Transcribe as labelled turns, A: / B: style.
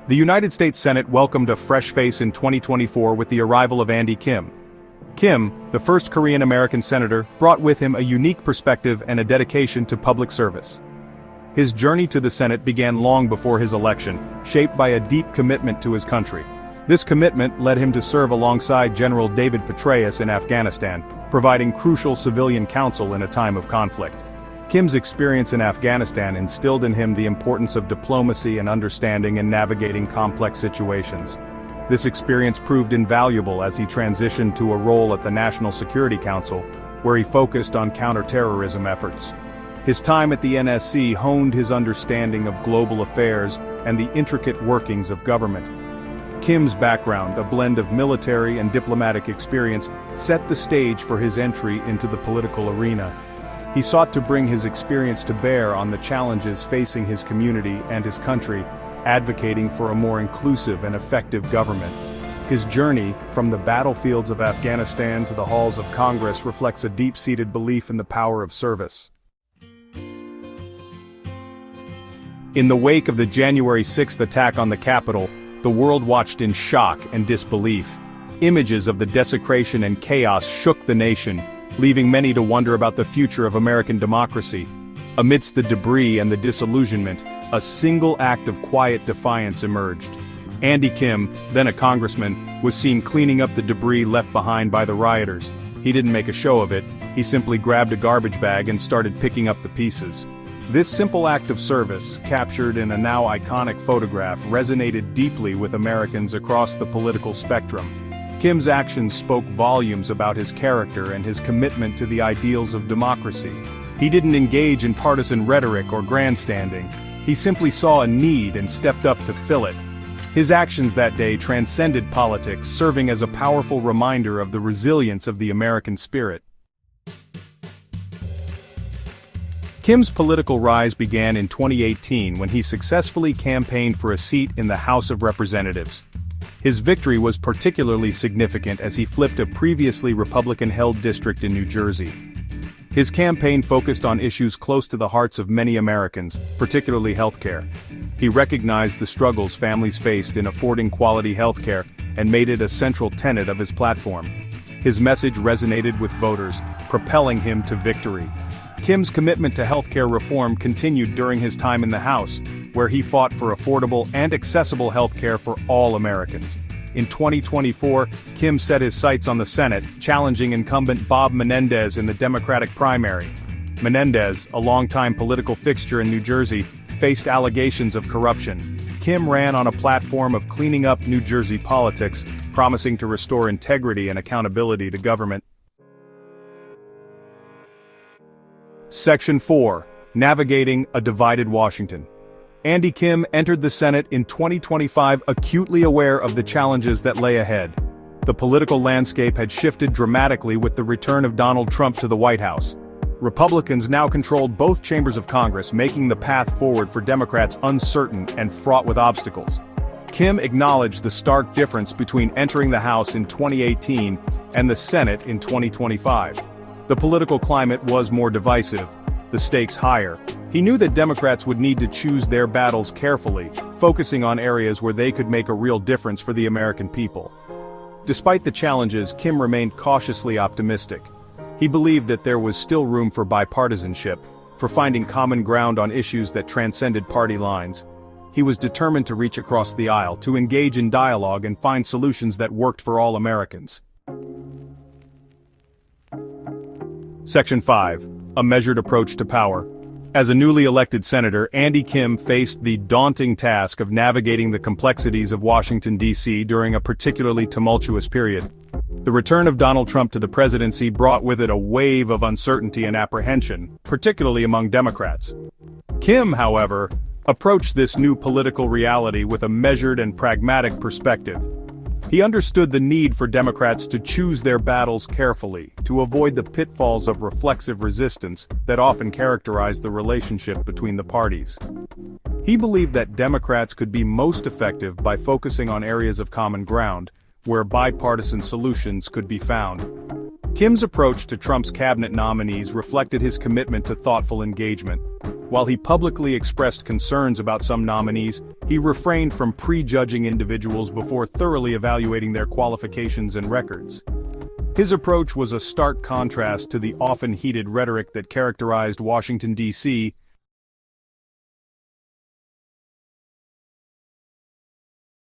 A: The United States Senate welcomed a fresh face in 2024 with the arrival of Andy Kim. Kim, the first Korean-American senator, brought with him a unique perspective and a dedication to public service. His journey to the Senate began long before his election, shaped by a deep commitment to his country. This commitment led him to serve alongside General David Petraeus in Afghanistan, providing crucial civilian counsel in a time of conflict. Kim's experience in Afghanistan instilled in him the importance of diplomacy and understanding in navigating complex situations. This experience proved invaluable as he transitioned to a role at the National Security Council, where he focused on counterterrorism efforts. His time at the NSC honed his understanding of global affairs and the intricate workings of government. Kim's background, a blend of military and diplomatic experience, set the stage for his entry into the political arena. He sought to bring his experience to bear on the challenges facing his community and his country, advocating for a more inclusive and effective government. His journey, from the battlefields of Afghanistan to the halls of Congress, reflects a deep-seated belief in the power of service. In the wake of the January 6th attack on the Capitol, the world watched in shock and disbelief. Images of the desecration and chaos shook the nation, leaving many to wonder about the future of American democracy. Amidst the debris and the disillusionment, a single act of quiet defiance emerged. Andy Kim, then a congressman, was seen cleaning up the debris left behind by the rioters. He didn't make a show of it, he simply grabbed a garbage bag and started picking up the pieces. This simple act of service, captured in a now iconic photograph, resonated deeply with Americans across the political spectrum. Kim's actions spoke volumes about his character and his commitment to the ideals of democracy. He didn't engage in partisan rhetoric or grandstanding. He simply saw a need and stepped up to fill it. His actions that day transcended politics, serving as a powerful reminder of the resilience of the American spirit. Kim's political rise began in 2018 when he successfully campaigned for a seat in the House of Representatives. His victory was particularly significant as he flipped a previously Republican-held district in New Jersey. His campaign focused on issues close to the hearts of many Americans, particularly healthcare. He recognized the struggles families faced in affording quality healthcare and made it a central tenet of his platform. His message resonated with voters, propelling him to victory. Kim's commitment to healthcare reform continued during his time in the House, where he fought for affordable and accessible healthcare for all Americans. In 2024, Kim set his sights on the Senate, challenging incumbent Bob Menendez in the Democratic primary. Menendez, a longtime political fixture in New Jersey, faced allegations of corruption. Kim ran on a platform of cleaning up New Jersey politics, promising to restore integrity and accountability to government. Section 4. Navigating a Divided Washington. Andy Kim entered the Senate in 2025 acutely aware of the challenges that lay ahead. The political landscape had shifted dramatically with the return of Donald Trump to the White House. Republicans now controlled both chambers of Congress, making the path forward for Democrats uncertain and fraught with obstacles. Kim acknowledged the stark difference between entering the House in 2018 and the Senate in 2025. The political climate was more divisive, the stakes higher. He knew that Democrats would need to choose their battles carefully, focusing on areas where they could make a real difference for the American people. Despite the challenges, Kim remained cautiously optimistic. He believed that there was still room for bipartisanship, for finding common ground on issues that transcended party lines. He was determined to reach across the aisle, to engage in dialogue and find solutions that worked for all Americans. Section 5. A Measured Approach to Power. As a newly elected senator, Andy Kim faced the daunting task of navigating the complexities of Washington, D.C. during a particularly tumultuous period. The return of Donald Trump to the presidency brought with it a wave of uncertainty and apprehension, particularly among Democrats. Kim, however, approached this new political reality with a measured and pragmatic perspective. He understood the need for Democrats to choose their battles carefully, to avoid the pitfalls of reflexive resistance that often characterize the relationship between the parties. He believed that Democrats could be most effective by focusing on areas of common ground, where bipartisan solutions could be found. Kim's approach to Trump's cabinet nominees reflected his commitment to thoughtful engagement. While he publicly expressed concerns about some nominees, he refrained from prejudging individuals before thoroughly evaluating their qualifications and records. His approach was a stark contrast to the often heated rhetoric that characterized Washington, D.C.,